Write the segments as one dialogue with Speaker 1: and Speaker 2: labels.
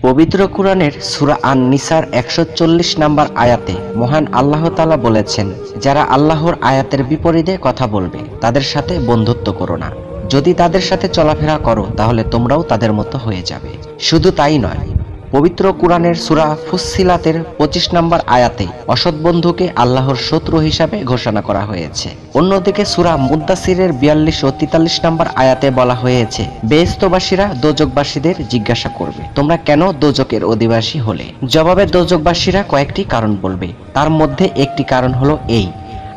Speaker 1: পবিত্র কুরআনের সূরা আন-নিসার ১৪০ নম্বর আয়াতে মহান আল্লাহ তাআলা বলেছেন, যারা আল্লাহর আয়াতের বিপরীতে কথা বলবে তাদের সাথে বন্ধুত্ব করো না। যদি তাদের সাথে চলাফেরা করো তাহলে তোমরাও তাদের মতো হয়ে যাবে। শুধু তাই নয়, পবিত্র কুরআনের সূরা ফুসসিলাতের ২৫ নম্বর আয়াতে অসৎ বন্ধুকে আল্লাহর শত্রু হিসাবে ঘোষণা করা হয়েছে। অন্যদিকে সূরা মুদ্দাসিরের ৪২ ও ৪৩ নম্বর আয়াতে বলা হয়েছে, বেহেশতবাসীরা দোজখবাসীদের জিজ্ঞাসা করবে, তোমরা কেন দোজখের অধিবাসী হলে? জবাবে দোজখবাসীরা কয়েকটি কারণ বলবে। তার মধ্যে একটি কারণ হলো এই,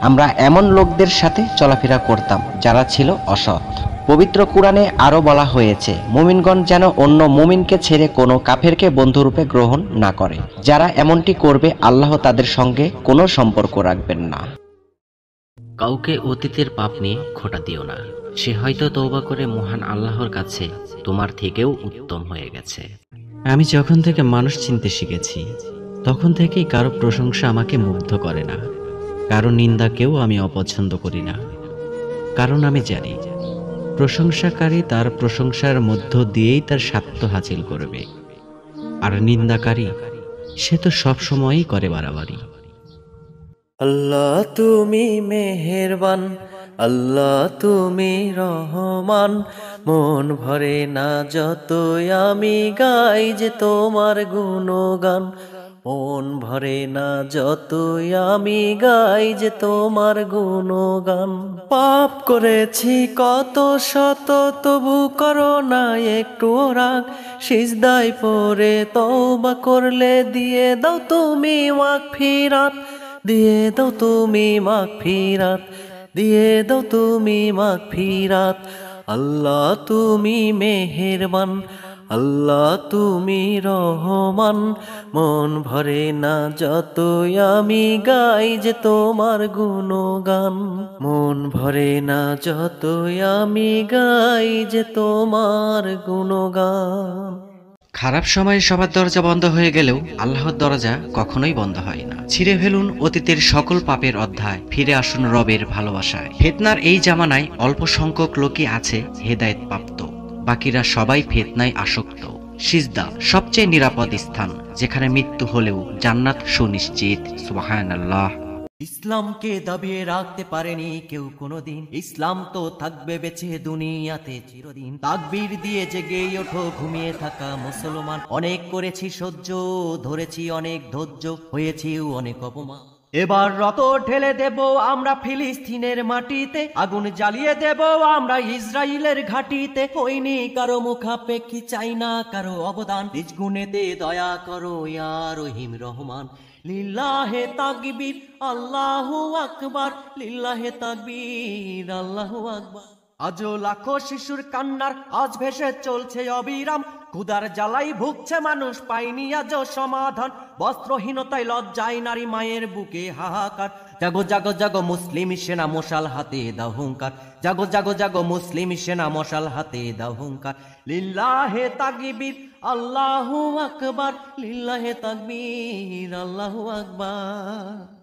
Speaker 1: আমরা এমন লোকদের সাথে চলাফেরা করতাম যারা ছিল অসৎ। পবিত্র কুরআনে আরো বলা হয়েছে, মুমিনগণ যেন অন্য মুমিনকে ছেড়ে কোনো কাফেরকে বন্ধুরূপে গ্রহণ না করে। যারা এমনটি করবে আল্লাহ তাদের সঙ্গে কোনো সম্পর্ক রাখবেন না।
Speaker 2: কাউকে অতীতের পাপ নিয়ে খোঁটা দিও না। সে হয়তো তওবা করে মহান আল্লাহর কাছে তোমার থেকেও উত্তম হয়ে গেছে। আমি যখন থেকে মানুষ চিনতে শিখেছি তখন থেকেই কারো প্রশংসা আমাকে মুগ্ধ করে না, কারো নিন্দাকেও আমি অপছন্দ করি না। কারণ আমি জানি প্রশংসাকারী তার প্রশংসার মধ্য দিয়েই তার স্বার্থ হাসিল করবে, আর নিন্দাকারী সে তো সবসময়ই করে বাড়াবাড়ি।
Speaker 3: আল্লাহ তুমি মেহেরবান, আল্লাহ তুমি রহমান, মন ভরে না যতই আমি গাই যে তোমার গুণগান। মন ভরে না যতই আমি গাই যে তোমার গুণগান। পাপ করেছি কত শত তবু করো না একটু রাগ, সিজদায় পড়ে তওবা করলে দিয়ে দাও তুমি মাগফিরাত, দিয়ে দাও তুমি মাগফিরাত, দিয়ে দাও তুমি মাগফিরাত। আল্লাহ তুমি মেহেরবান, আল্লাহ তুমি রহমান, মন ভরে না যতই আমি গাই যে তোমার গুণগান। মন ভরে না যতই আমি গাই যে তোমার গুণগান।
Speaker 2: খারাপ সময়ে সবার দরজা বন্ধ হয়ে গেলেও আল্লাহর দরজা কখনোই বন্ধ হয় না। ছিঁড়ে ফেলুন অতীতের সকল পাপের অধ্যায়, ফিরে আসুন রবের ভালোবাসায়। ফিতনার এই জামানায় অল্প সংখ্যক লোকই আছে হেদায়েত প্রাপ্ত, বাকিরা সবাই ফিতনায় আসক্ত। সিজদা সবচেয়ে নিরাপদ স্থান, যেখানে মৃত্যু হলেও জান্নাত সুনিশ্চিত। সুবহানাল্লাহ।
Speaker 3: ইসলামকে দাবিয়ে রাখতে পারেনি কেউ কোনোদিন, ইসলাম তো থাকবে বেঁচে দুনিয়াতে চিরদিন। তাকবীর দিয়ে জেগে ওঠো ঘুমিয়ে থাকা মুসলমান, অনেক করেছি সহ্য, ধরেছি অনেক ধৈর্য, হয়েছি অনেক অপমান। এবার রক্ত ঢেলে দেব আমরা ফিলিস্তিনের মাটিতে, আগুন জ্বালিয়ে দেব আমরা ইসরায়েলের ঘাটিতে। হইনি কারো মুখাপেক্ষী, চাই না কারো অবদান, নিজ গুণেতে দয়া করো ইয়া রহিম রহমান। লিল্লাহে তাকবীর আল্লাহু আকবার, লিল্লাহে তাকবীর আল্লাহু আকবার। আজও লাখো শিশুর কান্নার আজ ভেসে চলছে অবিরাম, ক্ষুধার জ্বালাই ভুগছে মানুষ পায়নি আজও সমাধান। বস্ত্রহীনতায় লজ্জায় নারী মায়ের বুকে হাহাকার। জাগো জাগো জাগো মুসলিম সেনা মশাল হাতে দাও হুঙ্কার, জাগো জাগো জাগো মুসলিম সেনা মশাল হাতে দাও হুঙ্কার। লিল্লাহে তাকবীর আল্লাহু আকবার, লিল্লাহে তাকবীর আল্লাহু আকবার।